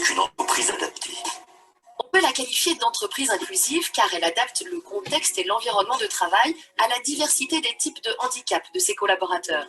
qu'une entreprise adaptée? On peut la qualifier d'entreprise inclusive car elle adapte le contexte et l'environnement de travail à la diversité des types de handicap de ses collaborateurs.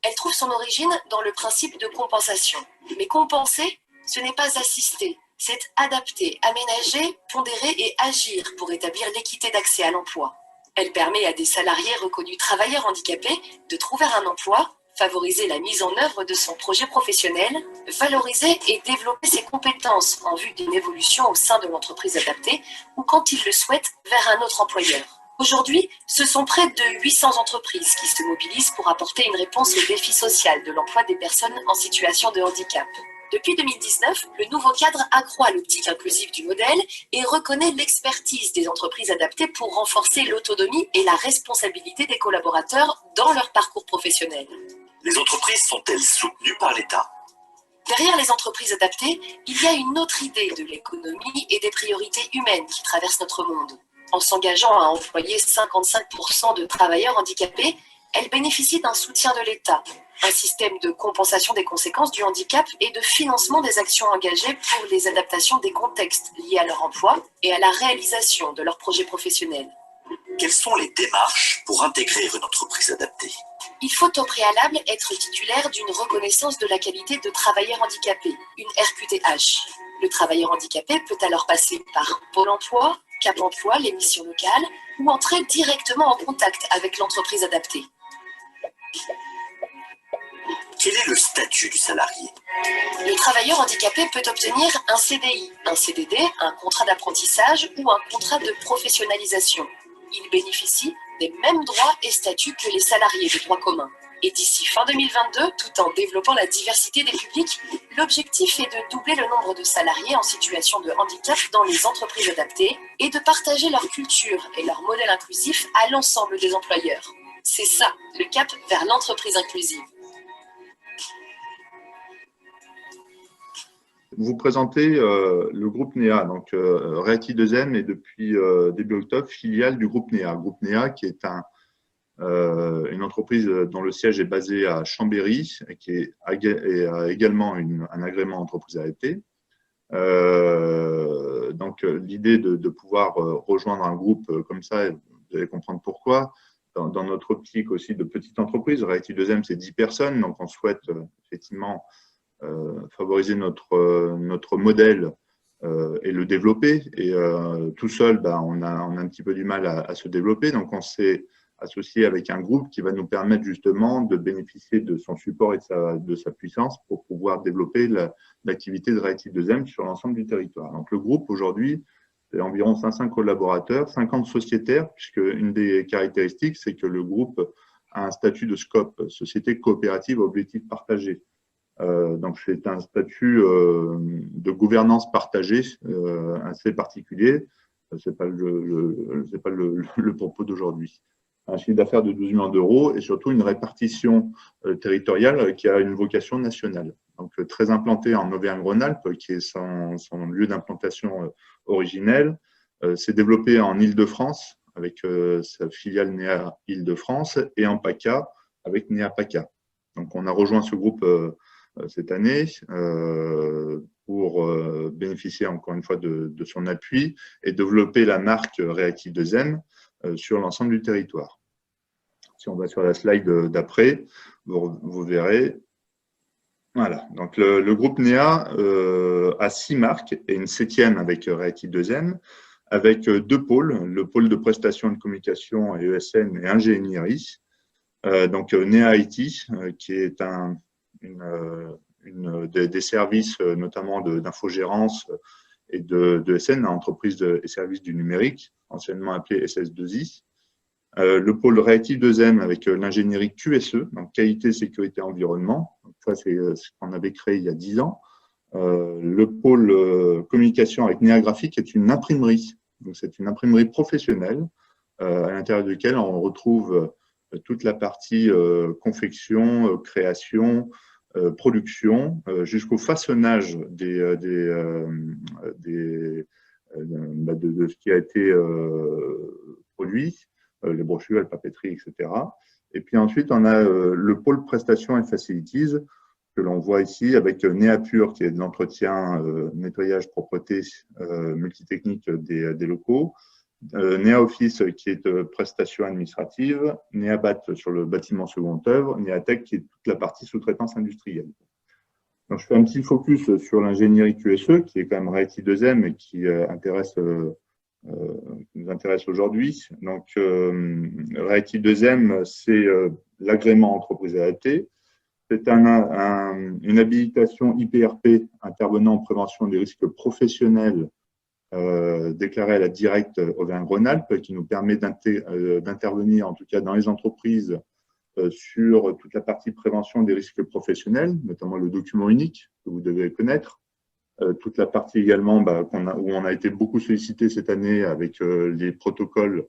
Elle trouve son origine dans le principe de compensation. Mais compenser, ce n'est pas assister, c'est adapter, aménager, pondérer et agir pour établir l'équité d'accès à l'emploi. Elle permet à des salariés reconnus travailleurs handicapés de trouver un emploi, favoriser la mise en œuvre de son projet professionnel, valoriser et développer ses compétences en vue d'une évolution au sein de l'entreprise adaptée ou quand il le souhaite vers un autre employeur. Aujourd'hui, ce sont près de 800 entreprises qui se mobilisent pour apporter une réponse au défi social de l'emploi des personnes en situation de handicap. Depuis 2019, le nouveau cadre accroît l'optique inclusive du modèle et reconnaît l'expertise des entreprises adaptées pour renforcer l'autonomie et la responsabilité des collaborateurs dans leur parcours professionnel. Les entreprises sont-elles soutenues par l'État? Derrière les entreprises adaptées, il y a une autre idée de l'économie et des priorités humaines qui traversent notre monde. En s'engageant à employer 55% de travailleurs handicapés, elle bénéficie d'un soutien de l'État, un système de compensation des conséquences du handicap et de financement des actions engagées pour les adaptations des contextes liés à leur emploi et à la réalisation de leurs projets professionnels. Quelles sont les démarches pour intégrer une entreprise adaptée? Il faut au préalable être titulaire d'une reconnaissance de la qualité de travailleur handicapé, une RQTH. Le travailleur handicapé peut alors passer par Pôle emploi, Cap emploi, les missions locales, ou entrer directement en contact avec l'entreprise adaptée. Quel est le statut du salarié? Le travailleur handicapé peut obtenir un CDI, un CDD, un contrat d'apprentissage ou un contrat de professionnalisation. Il bénéficie des mêmes droits et statuts que les salariés de droit commun. Et d'ici fin 2022, tout en développant la diversité des publics, l'objectif est de doubler le nombre de salariés en situation de handicap dans les entreprises adaptées et de partager leur culture et leur modèle inclusif à l'ensemble des employeurs. C'est ça, le cap vers l'entreprise inclusive. Vous présentez le groupe NEA, donc Reacti 2M est depuis début octobre filiale du groupe NEA. Le groupe NEA qui est une entreprise dont le siège est basé à Chambéry et qui a également un agrément entreprise adaptée. Donc l'idée de pouvoir rejoindre un groupe comme ça, vous allez comprendre pourquoi. Dans notre optique aussi de petite entreprise, Reacti 2M c'est 10 personnes, donc on souhaite effectivement favoriser notre modèle et le développer. Et tout seul, on a un petit peu du mal à se développer. Donc, on s'est associé avec un groupe qui va nous permettre justement de bénéficier de son support et de sa puissance pour pouvoir développer l'activité de Reacti 2M sur l'ensemble du territoire. Donc, le groupe aujourd'hui, c'est environ 500 collaborateurs, 50 sociétaires, puisque une des caractéristiques, c'est que le groupe a un statut de SCOP, Société coopérative à objectifs partagés. Donc, c'est un statut de gouvernance partagée assez particulier. Ce n'est pas le propos d'aujourd'hui. Un chiffre d'affaires de 12 millions d'euros et surtout une répartition territoriale qui a une vocation nationale. Donc, très implanté en Auvergne-Rhône-Alpes, qui est son lieu d'implantation originel. C'est développé en Île-de-France avec sa filiale NEA Île-de-France et en PACA avec NEA PACA. Donc, on a rejoint ce groupe cette année pour bénéficier encore une fois de son appui et développer la marque Reacti 2M sur l'ensemble du territoire. Si on va sur la slide d'après, vous verrez. Voilà, donc le groupe NEA a 6 marques et une 7e avec Reacti 2M, avec 2 pôles, le pôle de prestation et de communication et ESN et ingénierie. Donc NEA IT, qui est des services notamment d'infogérance et de SN, entreprise et services du numérique, anciennement appelé SS2I. Le pôle Reacti 2M avec l'ingénierie QSE, donc qualité, sécurité, environnement. Donc, ça, c'est ce qu'on avait créé il y a 10 ans. Le pôle communication avec Néa Graphique est une imprimerie. Donc, c'est une imprimerie professionnelle à l'intérieur de laquelle on retrouve toute la partie confection, création, production, jusqu'au façonnage de ce qui a été produit, les brochures, la papeterie, etc. Et puis ensuite, on a le pôle prestations et facilities, que l'on voit ici, avec Néapur, qui est de l'entretien, nettoyage, propreté multitechnique des locaux, Néaoffice, qui est de prestations administratives, Néabat sur le bâtiment seconde œuvre, Néatech, qui est toute la partie sous-traitance industrielle. Donc, je fais un petit focus sur l'ingénierie QSE, qui est quand même Reacti 2M et qui nous intéresse aujourd'hui. Donc, Reacti 2M, c'est l'agrément entreprise adaptée. C'est une habilitation IPRP intervenant en prévention des risques professionnels déclarée à la Directe Auvergne-Rhône-Alpes, qui nous permet d'intervenir, en tout cas dans les entreprises, sur toute la partie prévention des risques professionnels, notamment le document unique que vous devez connaître. Toute la partie également où on a été beaucoup sollicité cette année avec les protocoles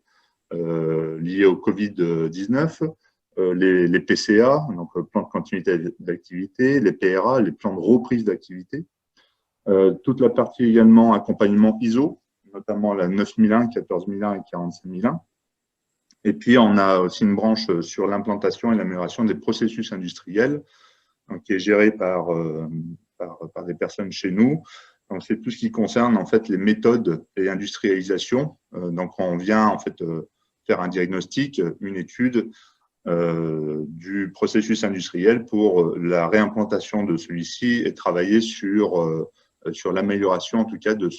liés au Covid-19, les PCA, donc plans de continuité d'activité, les PRA, les plans de reprise d'activité. Toute la partie également accompagnement ISO, notamment la 9001, 14001 et 45001. Et puis, on a aussi une branche sur l'implantation et l'amélioration des processus industriels, donc, qui est gérée par des personnes chez nous. Donc, c'est tout ce qui concerne en fait les méthodes et industrialisation. Donc, on vient en fait faire un diagnostic, une étude du processus industriel pour la réimplantation de celui-ci et travailler sur l'amélioration en tout cas de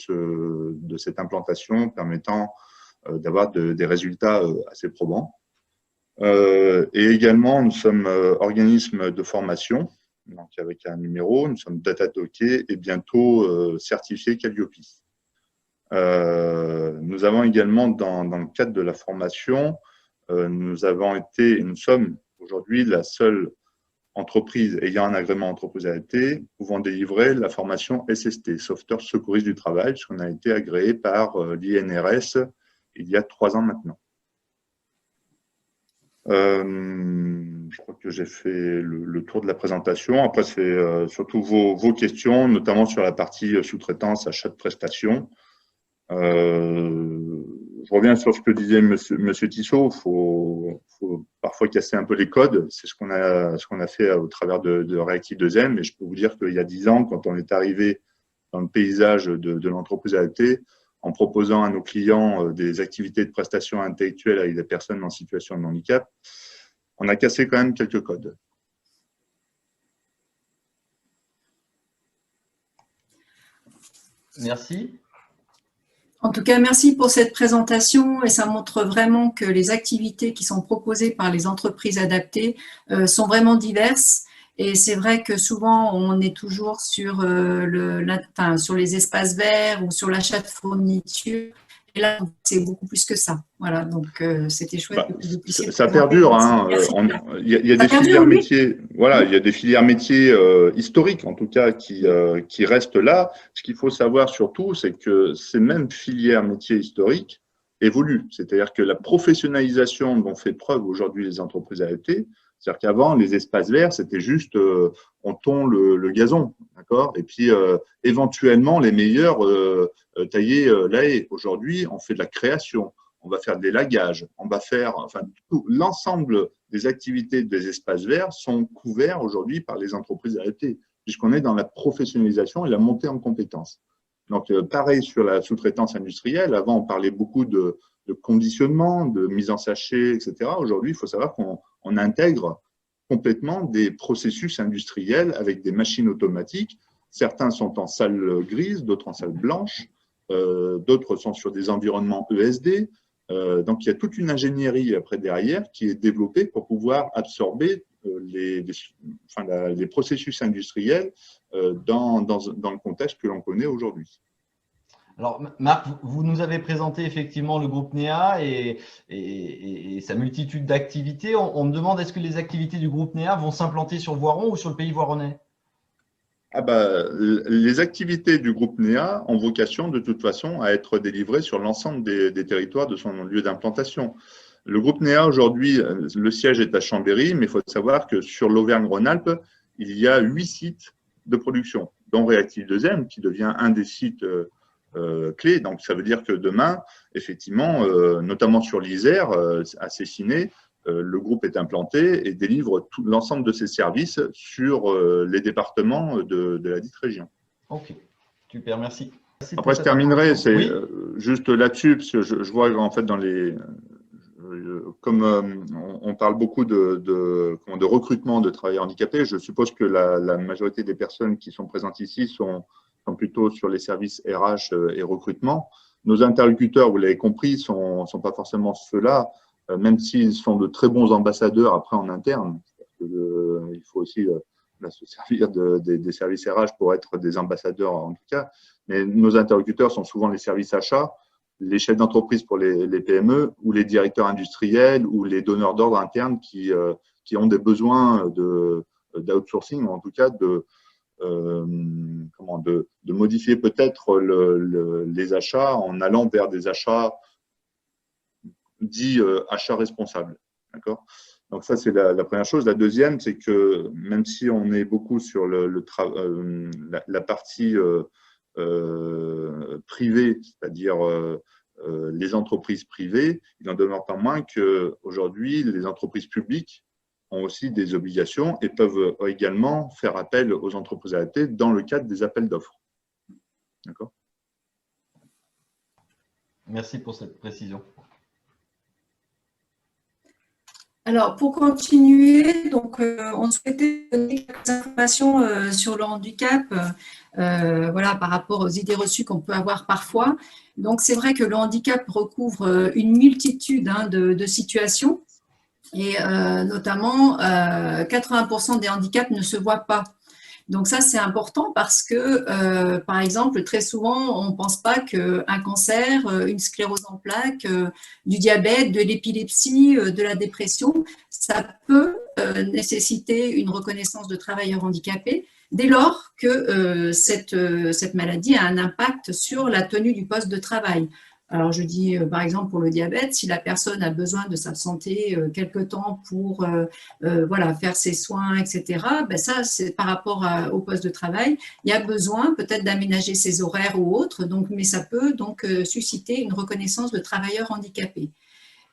cette implantation permettant d'avoir des résultats assez probants. Et également, nous sommes organisme de formation, donc avec un numéro, nous sommes Datatoké et bientôt certifiés Calliope. Nous avons également, dans le cadre de la formation, nous avons été et nous sommes aujourd'hui la seule entreprise ayant un agrément entreprise adaptée pouvant délivrer la formation SST, sauveteur secouriste du travail, puisqu'on a été agréé par l'INRS il y a 3 ans maintenant. Je crois que j'ai fait le tour de la présentation. Après, c'est surtout vos questions, notamment sur la partie sous-traitance, achat de prestations. Je reviens sur ce que disait Monsieur Tissot. Il faut parfois casser un peu les codes. C'est ce qu'on a fait au travers de Reacti 2M. Et je peux vous dire qu'il y a 10 ans, quand on est arrivé dans le paysage de l'entreprise adaptée, en proposant à nos clients des activités de prestation intellectuelle avec des personnes en situation de handicap, on a cassé quand même quelques codes. Merci. En tout cas, merci pour cette présentation et ça montre vraiment que les activités qui sont proposées par les entreprises adaptées sont vraiment diverses. Et c'est vrai que souvent, on est toujours sur, sur les espaces verts ou sur l'achat de fournitures. Et là, c'est beaucoup plus que ça. Voilà, donc c'était chouette. Ça perdure. Hein. Il y a des filières métiers. Voilà, il y a des filières métiers historiques, en tout cas, qui restent là. Ce qu'il faut savoir surtout, c'est que ces mêmes filières métiers historiques évoluent. C'est-à-dire que la professionnalisation dont fait preuve aujourd'hui les entreprises adaptées, c'est-à-dire qu'avant, les espaces verts, c'était juste on tond le gazon, d'accord. Et puis, éventuellement, les meilleurs taillaient la haie. Aujourd'hui, on fait de la création, on va faire des lagages, on va faire… Enfin, l'ensemble des activités des espaces verts sont couverts aujourd'hui par les entreprises adaptées, puisqu'on est dans la professionnalisation et la montée en compétences. Donc, pareil sur la sous-traitance industrielle. Avant, on parlait beaucoup de conditionnement, de mise en sachet, etc. Aujourd'hui, il faut savoir qu'on intègre complètement des processus industriels avec des machines automatiques. Certains sont en salle grise, d'autres en salle blanche, d'autres sont sur des environnements ESD. Donc, il y a toute une ingénierie après derrière qui est développée pour pouvoir absorber les processus industriels dans le contexte que l'on connaît aujourd'hui. Alors, Marc, vous nous avez présenté effectivement le groupe NEA et sa multitude d'activités. On me demande, est-ce que les activités du groupe NEA vont s'implanter sur le Voiron ou sur le pays voironnais? Les activités du groupe NEA ont vocation de toute façon à être délivrées sur l'ensemble des territoires de son lieu d'implantation. Le groupe NEA aujourd'hui, le siège est à Chambéry, mais il faut savoir que sur l'Auvergne-Rhône-Alpes, il y a 8 sites de production, dont Reacti 2M qui devient un des sites clés. Donc, ça veut dire que demain, effectivement, notamment sur l'Isère, à Cessiné, le groupe est implanté et délivre l'ensemble de ses services sur les départements de la dite région. Ok, super, merci. Après, je terminerai, c'est oui. juste là-dessus, parce que je vois en fait comme on parle beaucoup de recrutement de travailleurs handicapés, je suppose que la majorité des personnes qui sont présentes ici sont plutôt sur les services RH et recrutement. Nos interlocuteurs, vous l'avez compris, sont pas forcément ceux-là, même s'ils sont de très bons ambassadeurs après en interne. Il faut aussi se servir des services RH pour être des ambassadeurs en tout cas. Mais nos interlocuteurs sont souvent les services achats, les chefs d'entreprise pour les PME ou les directeurs industriels ou les donneurs d'ordre internes qui ont des besoins d'outsourcing, ou en tout cas de modifier peut-être les achats en allant vers des achats dits achats responsables. D'accord ? Donc ça, c'est la première chose. La deuxième, c'est que même si on est beaucoup sur la partie privée, c'est-à-dire les entreprises privées, il n'en demeure pas moins qu'aujourd'hui, les entreprises publiques ont aussi des obligations et peuvent également faire appel aux entreprises adaptées dans le cadre des appels d'offres. D'accord ? Merci pour cette précision. Alors, pour continuer, donc, on souhaitait donner quelques informations sur le handicap, voilà, par rapport aux idées reçues qu'on peut avoir parfois. Donc, c'est vrai que le handicap recouvre une multitude de situations et notamment 80% des handicaps ne se voient pas. Donc ça, c'est important parce que, par exemple, très souvent, on ne pense pas qu'un cancer, une sclérose en plaques, du diabète, de l'épilepsie, de la dépression, ça peut nécessiter une reconnaissance de travailleur handicapé dès lors que cette maladie a un impact sur la tenue du poste de travail. Alors, je dis, par exemple, pour le diabète, si la personne a besoin de s'absenter quelque temps pour voilà, faire ses soins, etc., ben ça, c'est par rapport au poste de travail. Il y a besoin peut-être d'aménager ses horaires ou autres, mais ça peut donc susciter une reconnaissance de travailleur handicapé.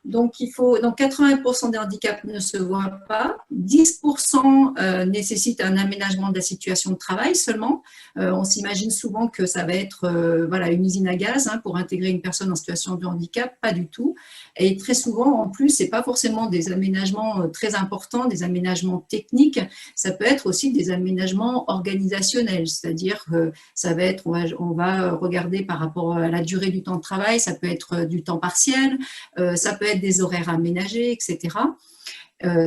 Donc, 80% des handicaps ne se voient pas, 10% nécessitent un aménagement de la situation de travail seulement. On s'imagine souvent que ça va être voilà, une usine à gaz pour intégrer une personne en situation de handicap, pas du tout. Et très souvent, en plus, ce n'est pas forcément des aménagements très importants, des aménagements techniques, ça peut être aussi des aménagements organisationnels, c'est-à-dire que ça va être, on va regarder par rapport à la durée du temps de travail, ça peut être du temps partiel, ça peut être des horaires aménagés, etc.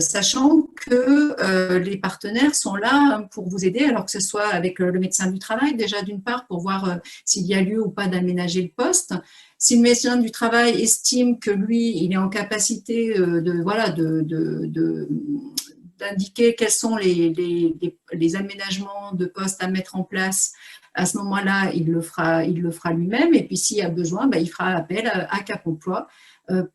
Sachant que les partenaires sont là pour vous aider, alors que ce soit avec le médecin du travail, déjà d'une part, pour voir s'il y a lieu ou pas d'aménager le poste. Si le médecin du travail estime que lui, il est en capacité d'indiquer quels sont les aménagements de poste à mettre en place, à ce moment-là, il le fera lui-même. Et puis, s'il y a besoin, il fera appel à Cap Emploi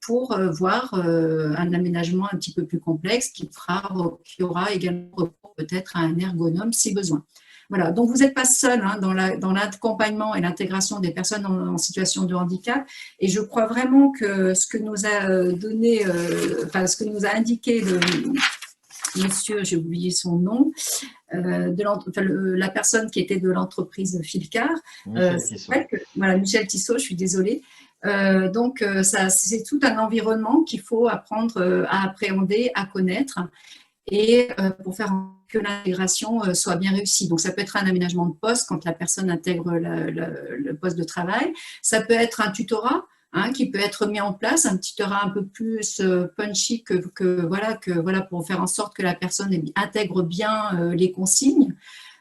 pour voir un aménagement un petit peu plus complexe qui aura également recours peut-être à un ergonome si besoin. Voilà, donc vous n'êtes pas seul dans l'accompagnement et l'intégration des personnes en situation de handicap, et je crois vraiment que ce que nous a donné, ce que nous a indiqué le monsieur, j'ai oublié son nom, la personne qui était de l'entreprise Filcar, Michel Tissot, je suis désolée. Donc, c'est tout un environnement qu'il faut apprendre à appréhender, à connaître, et pour faire que l'intégration soit bien réussie. Donc, ça peut être un aménagement de poste quand la personne intègre le poste de travail. Ça peut être un tutorat qui peut être mis en place, un tutorat un peu plus punchy pour faire en sorte que la personne intègre bien les consignes.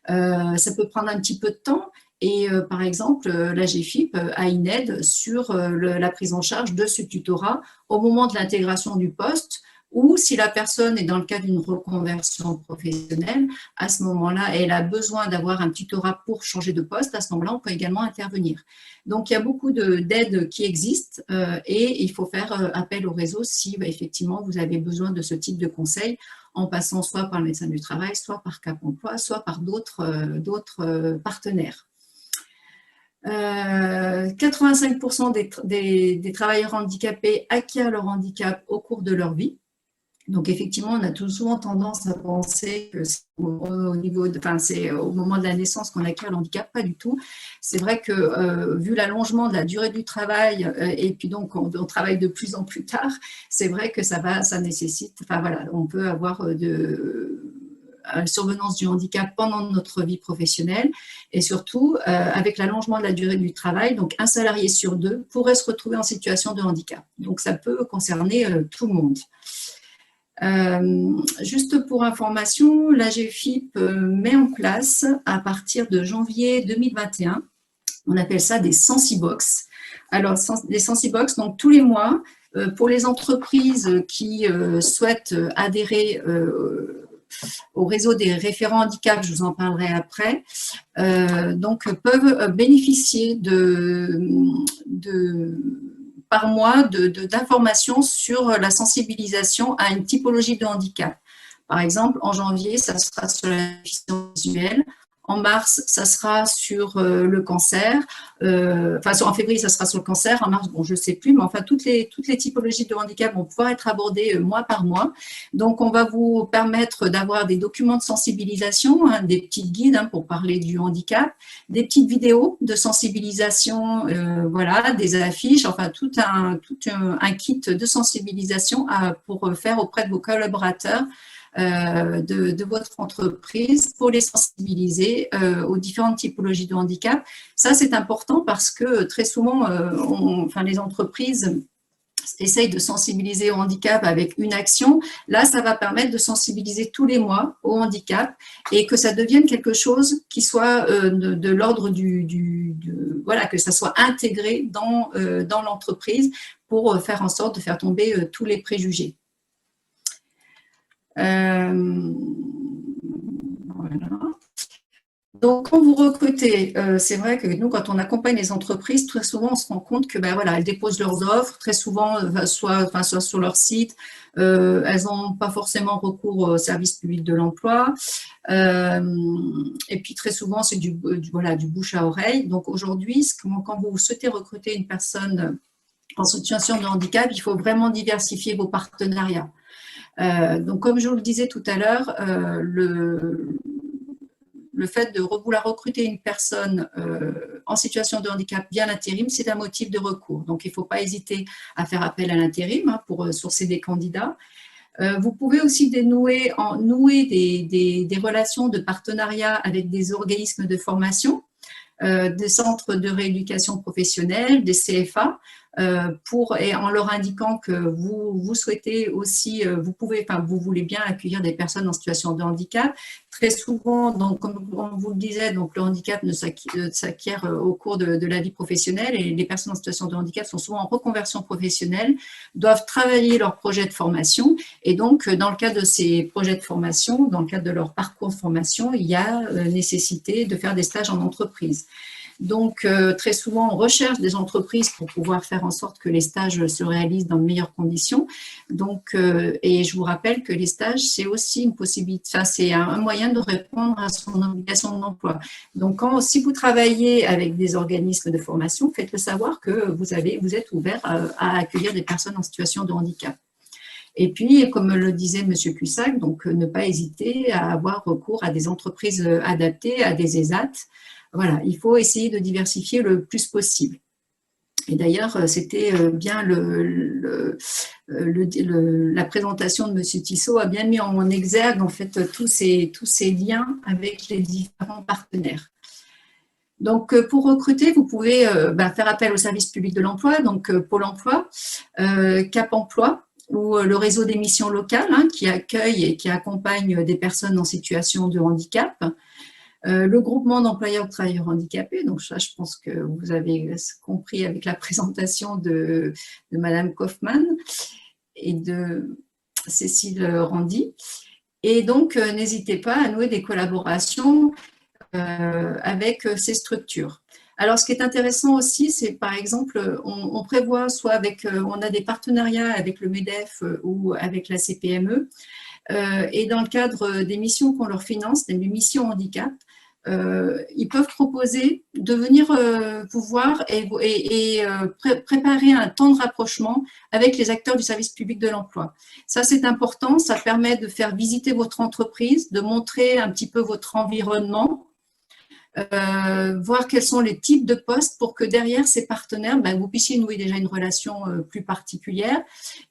Ça peut prendre un petit peu de temps. Et par exemple, la GFIP a une aide sur la prise en charge de ce tutorat au moment de l'intégration du poste, ou si la personne est dans le cadre d'une reconversion professionnelle, à ce moment-là, elle a besoin d'avoir un tutorat pour changer de poste, à ce moment-là, on peut également intervenir. Donc, il y a beaucoup d'aides qui existent et il faut faire appel au réseau si effectivement vous avez besoin de ce type de conseils, en passant soit par le médecin du travail, soit par Cap Emploi, soit par d'autres partenaires. 85% des travailleurs handicapés acquièrent leur handicap au cours de leur vie. Donc, effectivement, on a tout souvent tendance à penser que c'est c'est au moment de la naissance qu'on acquiert le handicap, pas du tout. C'est vrai que vu l'allongement de la durée du travail, et puis donc on travaille de plus en plus tard, c'est vrai que ça nécessite, enfin voilà, on peut avoir une survenance du handicap pendant notre vie professionnelle et surtout avec l'allongement de la durée du travail, donc un salarié sur 2 pourrait se retrouver en situation de handicap. Donc ça peut concerner tout le monde. Juste pour information, l'AGFIP met en place à partir de janvier 2021, on appelle ça des Sensibox. Alors, les Sensibox, donc tous les mois, pour les entreprises qui souhaitent adhérer au réseau des référents handicap, je vous en parlerai après, donc peuvent bénéficier par mois d'informations sur la sensibilisation à une typologie de handicap. Par exemple, en janvier, ça sera sur la déficience visuelle. En mars, ça sera sur le cancer. En février, ça sera sur le cancer. En mars, bon, je ne sais plus, mais enfin, toutes les typologies de handicap vont pouvoir être abordées mois par mois. Donc, on va vous permettre d'avoir des documents de sensibilisation, des petits guides pour parler du handicap, des petites vidéos de sensibilisation, voilà, des affiches, enfin, tout un kit de sensibilisation pour faire auprès de vos collaborateurs de votre entreprise pour les sensibiliser aux différentes typologies de handicap. Ça, c'est important parce que très souvent, les entreprises essayent de sensibiliser au handicap avec une action. Là, ça va permettre de sensibiliser tous les mois au handicap et que ça devienne quelque chose qui soit de l'ordre voilà, que ça soit intégré dans l'entreprise pour faire en sorte de faire tomber tous les préjugés. Voilà. Donc, quand vous recrutez, c'est vrai que nous, quand on accompagne les entreprises, très souvent, on se rend compte que, elles déposent leurs offres, très souvent, soit sur leur site, elles n'ont pas forcément recours au service public de l'emploi, et puis très souvent, c'est du bouche à oreille. Donc, aujourd'hui, quand vous souhaitez recruter une personne en situation de handicap, il faut vraiment diversifier vos partenariats. Donc, comme je vous le disais tout à l'heure, le fait de vouloir recruter une personne en situation de handicap via l'intérim, c'est un motif de recours. Donc, il ne faut pas hésiter à faire appel à l'intérim pour sourcer des candidats. Vous pouvez aussi nouer des relations de partenariat avec des organismes de formation, des centres de rééducation professionnelle, des CFA, et en leur indiquant que vous souhaitez aussi, vous voulez bien accueillir des personnes en situation de handicap. Très souvent, donc, comme on vous le disait, donc, le handicap ne s'acquiert au cours de la vie professionnelle et les personnes en situation de handicap sont souvent en reconversion professionnelle, doivent travailler leur projet de formation et donc, dans le cadre de ces projets de formation, dans le cadre de leur parcours de formation, il y a nécessité de faire des stages en entreprise. Donc, très souvent, on recherche des entreprises pour pouvoir faire en sorte que les stages se réalisent dans de meilleures conditions. Donc, et je vous rappelle que les stages, c'est aussi une possibilité, c'est un moyen de répondre à son obligation d'emploi. Donc, si vous travaillez avec des organismes de formation, faites-le savoir que vous êtes ouvert à accueillir des personnes en situation de handicap. Et puis, comme le disait M. Cussac, donc ne pas hésiter à avoir recours à des entreprises adaptées, à des ESAT. Voilà, il faut essayer de diversifier le plus possible. Et d'ailleurs, c'était bien la présentation de M. Tissot a bien mis en exergue en fait tous ces liens avec les différents partenaires. Donc, pour recruter, vous pouvez faire appel au service public de l'emploi, donc Pôle emploi, Cap emploi, ou le réseau des missions locales qui accueille et qui accompagne des personnes en situation de handicap. Le groupement d'employeurs de travailleurs handicapés, donc ça, je pense que vous avez compris avec la présentation de Madame Kaufmann et de Cécile Randy. Et donc, n'hésitez pas à nouer des collaborations avec ces structures. Alors, ce qui est intéressant aussi, c'est par exemple, on prévoit soit on a des partenariats avec le MEDEF ou avec la CPME, et dans le cadre des missions qu'on leur finance, des missions handicap, ils peuvent proposer de venir vous voir et préparer un temps de rapprochement avec les acteurs du service public de l'emploi. Ça, c'est important, ça permet de faire visiter votre entreprise, de montrer un petit peu votre environnement, voir quels sont les types de postes pour que derrière ces partenaires, vous puissiez nouer déjà une relation plus particulière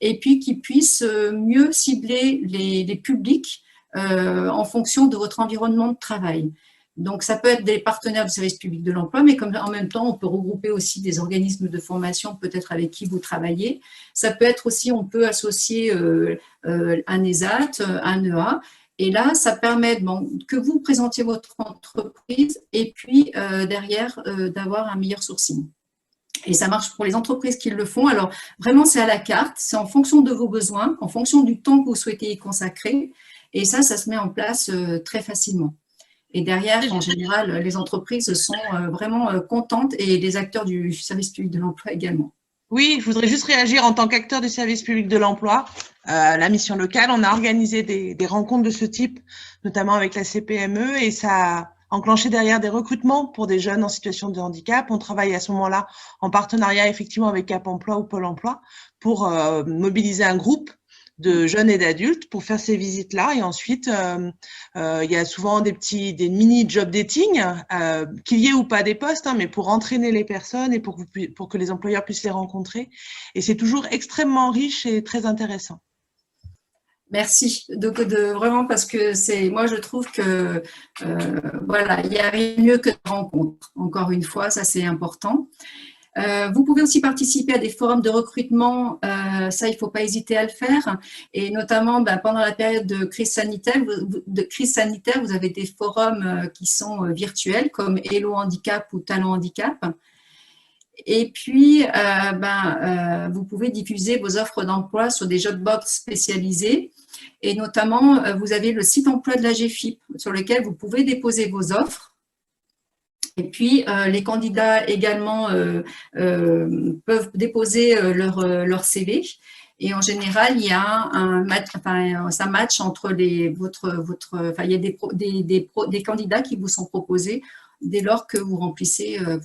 et puis qu'ils puissent mieux cibler les publics en fonction de votre environnement de travail. Donc, ça peut être des partenaires du service public de l'emploi, mais comme en même temps, on peut regrouper aussi des organismes de formation, peut-être avec qui vous travaillez. Ça peut être aussi, on peut associer un ESAT, un EA. Et là, ça permet que vous présentiez votre entreprise et puis derrière, d'avoir un meilleur sourcing. Et ça marche pour les entreprises qui le font. Alors, vraiment, c'est à la carte, c'est en fonction de vos besoins, en fonction du temps que vous souhaitez y consacrer. Et ça se met en place très facilement. Et derrière, en général, les entreprises sont vraiment contentes et les acteurs du service public de l'emploi également. Oui, je voudrais juste réagir en tant qu'acteur du service public de l'emploi. La mission locale, on a organisé des rencontres de ce type, notamment avec la CPME, et ça a enclenché derrière des recrutements pour des jeunes en situation de handicap. On travaille à ce moment-là en partenariat effectivement avec Cap Emploi ou Pôle Emploi pour mobiliser un groupe de jeunes et d'adultes pour faire ces visites-là. Et ensuite, il y a souvent des mini job dating, qu'il y ait ou pas des postes, mais pour entraîner les personnes et pour que les employeurs puissent les rencontrer. Et c'est toujours extrêmement riche et très intéressant. Merci. Donc, vraiment, parce que moi, je trouve que, voilà, il n'y a rien de mieux que de rencontres. Encore une fois, ça, c'est important. Vous pouvez aussi participer à des forums de recrutement, ça il ne faut pas hésiter à le faire, et notamment pendant la période de crise sanitaire, vous avez des forums qui sont virtuels comme Hello Handicap ou Talent Handicap, et puis vous pouvez diffuser vos offres d'emploi sur des jobbox spécialisés, et notamment vous avez le site emploi de la GFIP sur lequel vous pouvez déposer vos offres. Et puis, les candidats également peuvent déposer leur CV. Et en général, il y a ça match entre il y a des candidats qui vous sont proposés dès lors que vous vous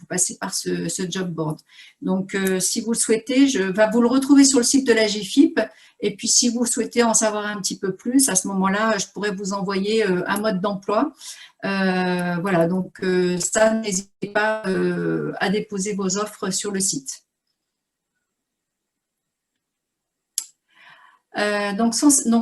passez par ce job board. Donc, si vous le souhaitez, vous le retrouver sur le site de la GFIP. Et puis, si vous souhaitez en savoir un petit peu plus, à ce moment-là, je pourrais vous envoyer un mode d'emploi. Voilà, donc ça, n'hésitez pas à déposer vos offres sur le site. Donc,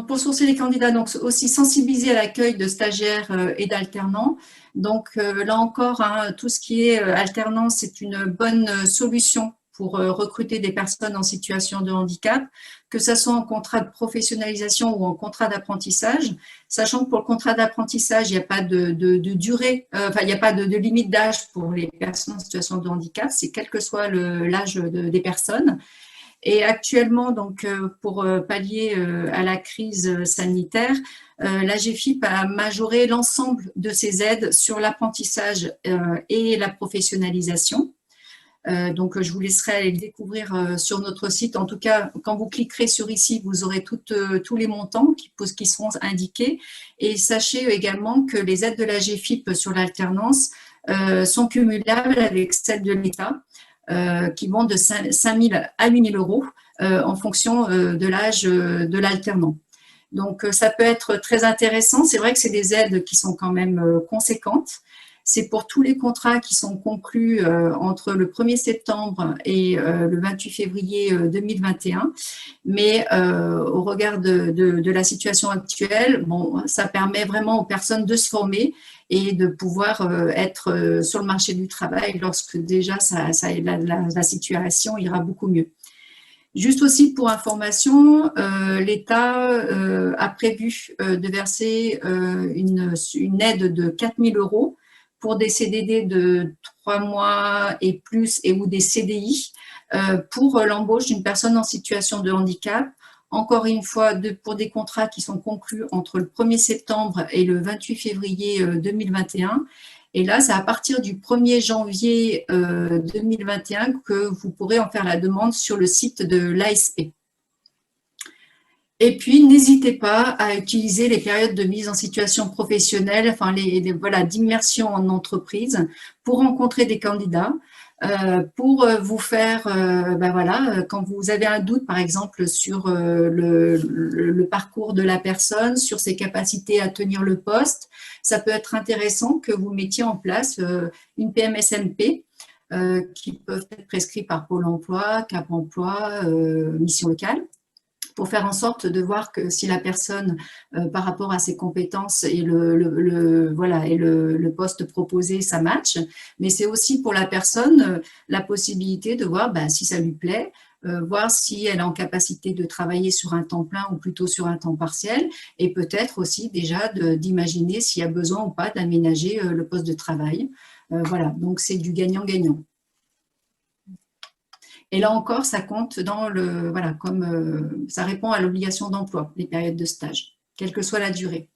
pour sourcer les candidats, donc aussi sensibiliser à l'accueil de stagiaires et d'alternants. Donc là encore, tout ce qui est alternance, c'est une bonne solution pour recruter des personnes en situation de handicap, que ce soit en contrat de professionnalisation ou en contrat d'apprentissage, sachant que pour le contrat d'apprentissage, il n'y a pas de durée, il n'y a pas de limite d'âge pour les personnes en situation de handicap, c'est quel que soit l'âge des personnes. Et actuellement, donc, pour pallier à la crise sanitaire, la GFIP a majoré l'ensemble de ses aides sur l'apprentissage et la professionnalisation. Donc, je vous laisserai aller le découvrir sur notre site. En tout cas, quand vous cliquerez sur ici, vous aurez tous les montants qui seront indiqués. Et sachez également que les aides de la GFIP sur l'alternance sont cumulables avec celles de l'État, qui vont de 5 000 à 8 000 euros en fonction de l'âge de l'alternant. Donc, ça peut être très intéressant. C'est vrai que c'est des aides qui sont quand même conséquentes. C'est pour tous les contrats qui sont conclus entre le 1er septembre et le 28 février 2021. Mais au regard de la situation actuelle, ça permet vraiment aux personnes de se former et de pouvoir être sur le marché du travail lorsque déjà la situation ira beaucoup mieux. Juste aussi pour information, l'État a prévu de verser une aide de 4 000 euros pour des CDD de 3 mois et plus ou des CDI pour l'embauche d'une personne en situation de handicap. Encore une fois, pour des contrats qui sont conclus entre le 1er septembre et le 28 février 2021. Et là, c'est à partir du 1er janvier 2021 que vous pourrez en faire la demande sur le site de l'ASP. Et puis, n'hésitez pas à utiliser les périodes de mise en situation professionnelle, enfin voilà, d'immersion en entreprise pour rencontrer des candidats, pour vous faire, voilà, quand vous avez un doute, par exemple, sur le parcours de la personne, sur ses capacités à tenir le poste, ça peut être intéressant que vous mettiez en place une PMSMP qui peuvent être prescrits par Pôle emploi, Cap emploi, mission locale, pour faire en sorte de voir que si la personne, par rapport à ses compétences et voilà, et le poste proposé, ça match. Mais c'est aussi pour la personne la possibilité de voir si ça lui plaît, voir si elle est en capacité de travailler sur un temps plein ou plutôt sur un temps partiel, et peut-être aussi déjà d'imaginer s'il y a besoin ou pas d'aménager le poste de travail. Voilà, donc c'est du gagnant-gagnant. Et là encore, ça compte dans le, voilà, comme ça répond à l'obligation d'emploi, les périodes de stage, quelle que soit la durée.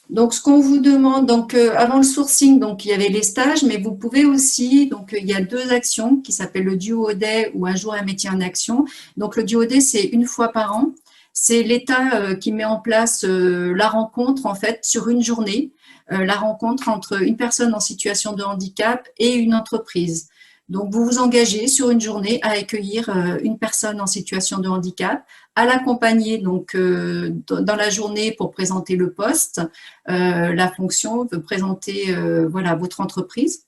Donc, ce qu'on vous demande, donc avant le sourcing, donc il y avait les stages, mais vous pouvez aussi, donc il y a 2 actions qui s'appellent le Duo Day ou Un jour un métier en action. Donc, le Duo Day, c'est 1 fois par an. C'est l'État qui met en place la rencontre, en fait, sur une journée. La rencontre entre une personne en situation de handicap et une entreprise. Donc, vous vous engagez sur une journée à accueillir une personne en situation de handicap, à l'accompagner donc dans la journée pour présenter le poste, la fonction, de présenter voilà, votre entreprise.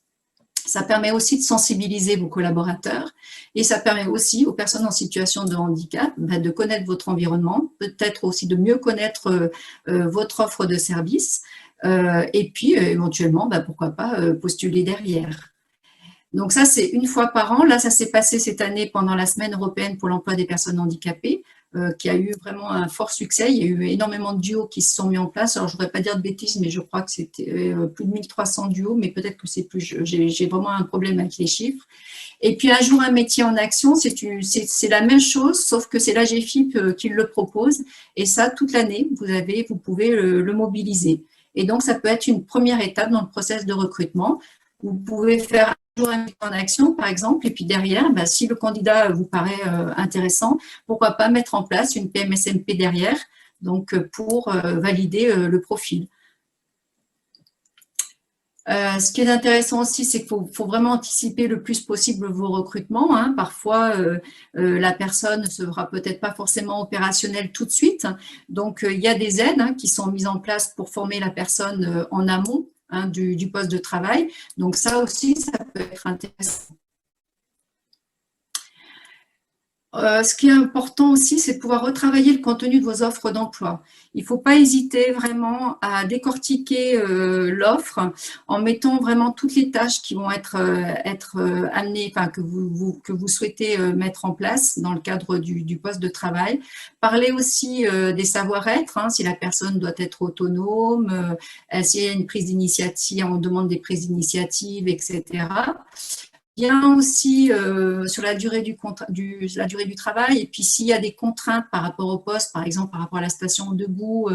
Ça permet aussi de sensibiliser vos collaborateurs et ça permet aussi aux personnes en situation de handicap de connaître votre environnement, peut-être aussi de mieux connaître votre offre de service et puis éventuellement, pourquoi pas, postuler derrière. Donc ça, c'est 1 fois par an. Là, ça s'est passé cette année pendant la Semaine européenne pour l'emploi des personnes handicapées, qui a eu vraiment un fort succès. Il y a eu énormément de duos qui se sont mis en place. Alors, je ne voudrais pas dire de bêtises, mais je crois que c'était plus de 1300 duos, mais peut-être que c'est plus. J'ai vraiment un problème avec les chiffres. Et puis, Un jour, un métier en action, c'est la même chose, sauf que c'est l'AGFIP qui le propose. Et ça, toute l'année, vous pouvez le mobiliser. Et donc, ça peut être une première étape dans le process de recrutement. Vous pouvez faire Un jour un métier en action, par exemple, et puis derrière, si le candidat vous paraît intéressant, pourquoi pas mettre en place une PMSMP derrière, donc pour valider le profil. Ce qui est intéressant aussi, c'est qu'il faut vraiment anticiper le plus possible vos recrutements. Hein. Parfois, la personne ne sera peut-être pas forcément opérationnelle tout de suite. Donc, il y a des aides qui sont mises en place pour former la personne en amont du poste de travail. Donc, ça aussi, ça peut être intéressant. Ce qui est important aussi, c'est de pouvoir retravailler le contenu de vos offres d'emploi. Il ne faut pas hésiter vraiment à décortiquer l'offre en mettant vraiment toutes les tâches qui vont être amenées, enfin, que vous souhaitez mettre en place dans le cadre du poste de travail. Parlez aussi des savoir-être, si la personne doit être autonome, s'il y a une prise d'initiative, on demande des prises d'initiative, etc. Bien aussi sur la durée du travail, et puis s'il y a des contraintes par rapport au poste, par exemple par rapport à la station debout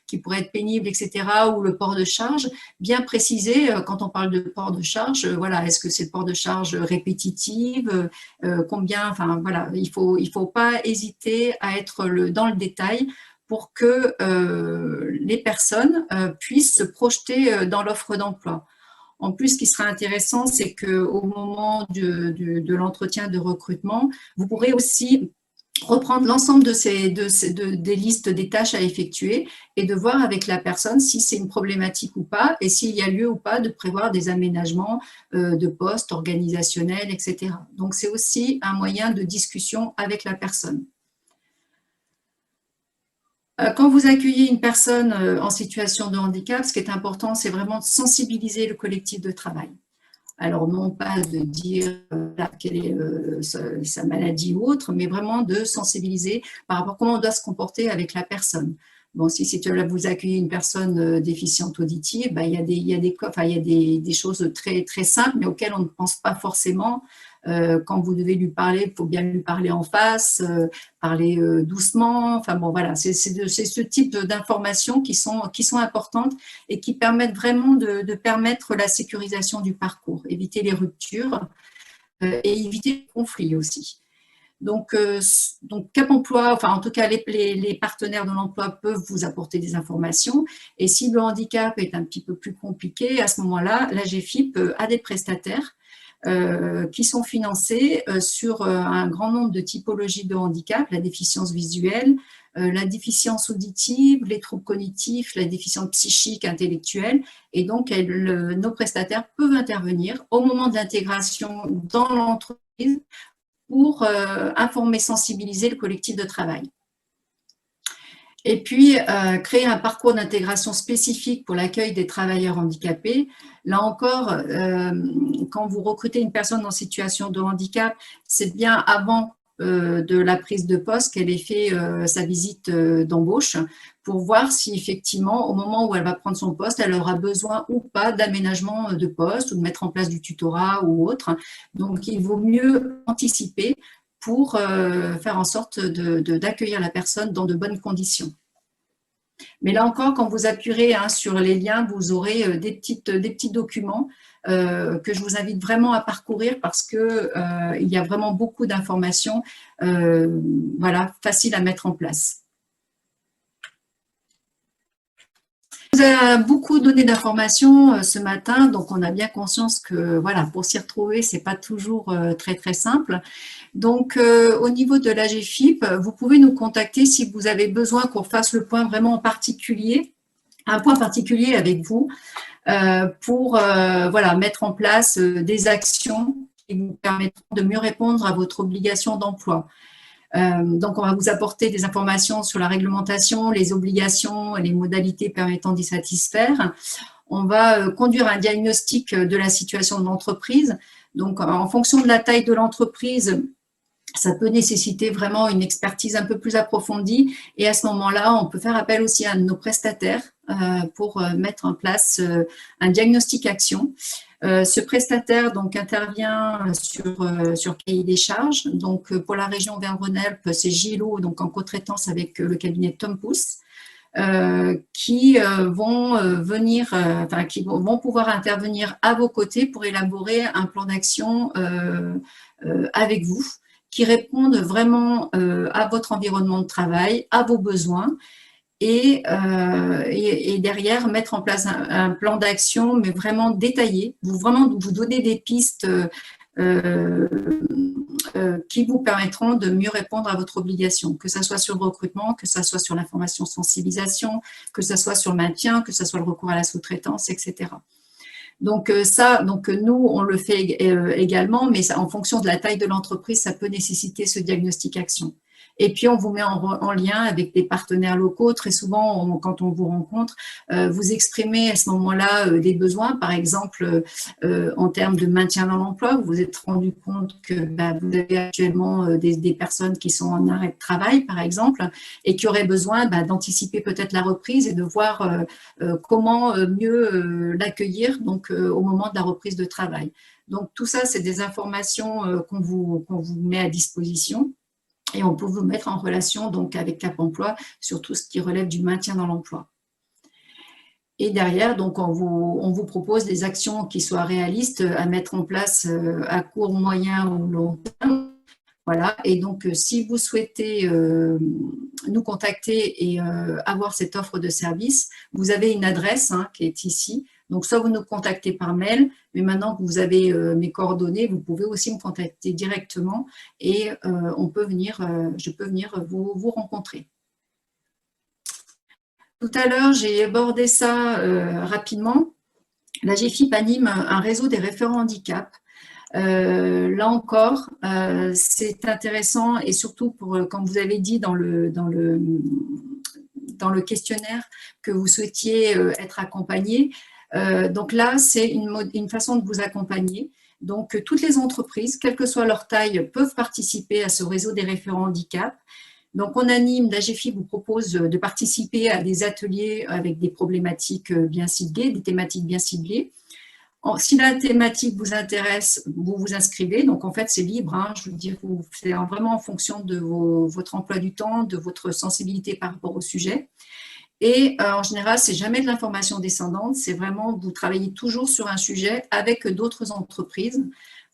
qui pourrait être pénible, etc., ou le port de charge, bien préciser quand on parle de port de charge, voilà, est-ce que c'est le port de charge répétitive, combien, enfin voilà, il faut pas hésiter à être dans le détail pour que les personnes puissent se projeter dans l'offre d'emploi. En plus, ce qui sera intéressant, c'est qu'au moment de l'entretien de recrutement, vous pourrez aussi reprendre l'ensemble des listes des tâches à effectuer et de voir avec la personne si c'est une problématique ou pas et s'il y a lieu ou pas de prévoir des aménagements de postes organisationnels, etc. Donc, c'est aussi un moyen de discussion avec la personne. Quand vous accueillez une personne en situation de handicap, ce qui est important, c'est vraiment de sensibiliser le collectif de travail. Alors, non pas de dire quelle est sa maladie ou autre, mais vraiment de sensibiliser par rapport à comment on doit se comporter avec la personne. Bon, si vous accueillez une personne déficiente auditive, il y a des choses très, très simples, mais auxquelles on ne pense pas forcément. Quand vous devez lui parler, il faut bien lui parler en face, parler doucement. Enfin bon, voilà, c'est ce type d'informations qui sont importantes et qui permettent vraiment de permettre la sécurisation du parcours, éviter les ruptures et éviter les conflits aussi. Donc Cap Emploi, enfin en tout cas les partenaires de l'emploi peuvent vous apporter des informations. Et si le handicap est un petit peu plus compliqué, à ce moment-là, l'AGEFIP a des prestataires qui sont financés sur un grand nombre de typologies de handicap, la déficience visuelle, la déficience auditive, les troubles cognitifs, la déficience psychique, intellectuelle. Et donc, nos prestataires peuvent intervenir au moment de l'intégration dans l'entreprise pour informer, sensibiliser le collectif de travail. Et puis, créer un parcours d'intégration spécifique pour l'accueil des travailleurs handicapés. Là encore, quand vous recrutez une personne en situation de handicap, c'est bien avant de la prise de poste qu'elle ait fait sa visite d'embauche pour voir si effectivement, au moment où elle va prendre son poste, elle aura besoin ou pas d'aménagement de poste ou de mettre en place du tutorat ou autre. Donc, il vaut mieux anticiper pour faire en sorte d'accueillir la personne dans de bonnes conditions. Mais là encore, quand vous appuierez sur les liens, vous aurez des petits documents que je vous invite vraiment à parcourir parce qu'il y a vraiment beaucoup d'informations voilà, faciles à mettre en place. Vous avez beaucoup donné d'informations ce matin, donc on a bien conscience que voilà, pour s'y retrouver, ce n'est pas toujours très simple. Donc, au niveau de l'AGEFIP, vous pouvez nous contacter si vous avez besoin qu'on fasse le point vraiment en particulier, un point particulier avec vous pour voilà, mettre en place des actions qui vous permettront de mieux répondre à votre obligation d'emploi. Donc, on va vous apporter des informations sur la réglementation, les obligations et les modalités permettant d'y satisfaire. On va conduire un diagnostic de la situation de l'entreprise. Donc, en fonction de la taille de l'entreprise, ça peut nécessiter vraiment une expertise un peu plus approfondie. Et à ce moment-là, on peut faire appel aussi à nos prestataires pour mettre en place un diagnostic action. Ce prestataire donc, intervient sur cahier des charges. Donc, pour la région Auvergne-Rhône-Alpes, c'est JLO, donc en co-traitance avec le cabinet Tom Pouce, qui vont vont pouvoir intervenir à vos côtés pour élaborer un plan d'action avec vous, qui répondent vraiment à votre environnement de travail, à vos besoins, et derrière mettre en place un plan d'action, mais vraiment détaillé, vous donner des pistes qui vous permettront de mieux répondre à votre obligation, que ce soit sur le recrutement, que ce soit sur l'information sensibilisation, que ce soit sur le maintien, que ce soit le recours à la sous-traitance, etc. Donc nous, on le fait également, mais en fonction de la taille de l'entreprise, ça peut nécessiter ce diagnostic action. Et puis, on vous met en lien avec des partenaires locaux. Très souvent, quand on vous rencontre, vous exprimez à ce moment-là des besoins. Par exemple, en termes de maintien dans l'emploi, vous vous êtes rendu compte que vous avez actuellement des personnes qui sont en arrêt de travail, par exemple, et qui auraient besoin d'anticiper peut-être la reprise et de voir comment mieux l'accueillir donc au moment de la reprise de travail. Donc, tout ça, c'est des informations qu'on vous met à disposition. Et on peut vous mettre en relation donc, avec Cap Emploi sur tout ce qui relève du maintien dans l'emploi. Et derrière, donc, on vous propose des actions qui soient réalistes à mettre en place à court, moyen ou long terme. Voilà. Et donc, si vous souhaitez nous contacter et avoir cette offre de service, vous avez une adresse qui est ici. Donc, soit vous nous contactez par mail, mais maintenant que vous avez mes coordonnées, vous pouvez aussi me contacter directement et je peux venir vous rencontrer. Tout à l'heure, j'ai abordé ça rapidement. L'AGEFIP anime un réseau des référents handicap. Là encore, c'est intéressant et surtout pour, comme vous avez dit dans le questionnaire, que vous souhaitiez être accompagné. Donc là, c'est une façon de vous accompagner. Donc, toutes les entreprises, quelle que soit leur taille, peuvent participer à ce réseau des référents handicap. Donc, on anime, l'AGEFIP vous propose de participer à des ateliers avec des problématiques bien ciblées, des thématiques bien ciblées. Si la thématique vous intéresse, vous vous inscrivez. Donc, en fait, c'est libre. Je veux dire, c'est vraiment en fonction de votre emploi du temps, de votre sensibilité par rapport au sujet. Et en général, ce n'est jamais de l'information descendante. C'est vraiment, vous travaillez toujours sur un sujet avec d'autres entreprises.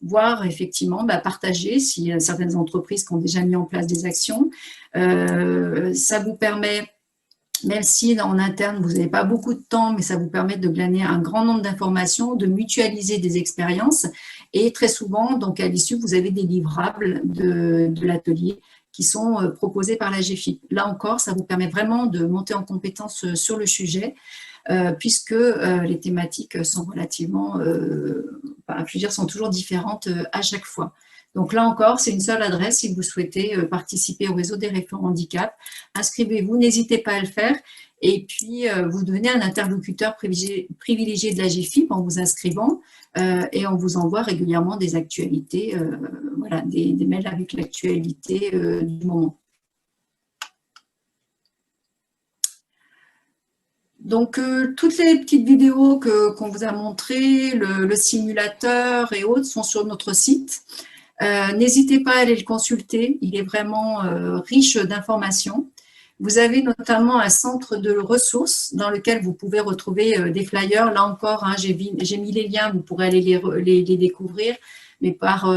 voire effectivement partager s'il y a certaines entreprises qui ont déjà mis en place des actions. Ça vous permet, même si en interne, vous n'avez pas beaucoup de temps, mais ça vous permet de glaner un grand nombre d'informations, de mutualiser des expériences. Et très souvent, donc à l'issue, vous avez des livrables de l'atelier qui sont proposés par la GFIP. Là encore, ça vous permet vraiment de monter en compétence sur le sujet, puisque les thématiques sont relativement, sont toujours différentes à chaque fois. Donc là encore, c'est une seule adresse si vous souhaitez participer au réseau des référents handicap. Inscrivez-vous, n'hésitez pas à le faire. Et puis, vous devenez un interlocuteur privilégié de la GFIP en vous inscrivant et on vous envoie régulièrement des actualités, des mails avec l'actualité du moment. Donc, toutes les petites vidéos qu'on vous a montrées, le simulateur et autres sont sur notre site. N'hésitez pas à aller le consulter, il est vraiment riche d'informations. Vous avez notamment un centre de ressources dans lequel vous pouvez retrouver des flyers. Là encore, j'ai mis les liens, vous pourrez aller les découvrir. Mais par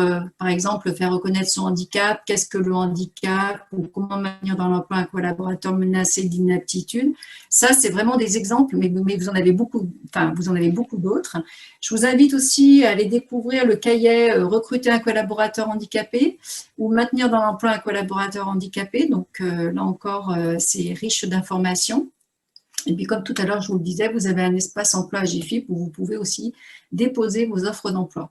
exemple, faire reconnaître son handicap, qu'est-ce que le handicap, ou comment maintenir dans l'emploi un collaborateur menacé d'inaptitude. Ça, c'est vraiment des exemples, mais vous en avez beaucoup, d'autres. Je vous invite aussi à aller découvrir le cahier recruter un collaborateur handicapé ou maintenir dans l'emploi un collaborateur handicapé. Donc là encore, c'est riche d'informations. Et puis, comme tout à l'heure, je vous le disais, vous avez un espace emploi à GFIP où vous pouvez aussi déposer vos offres d'emploi.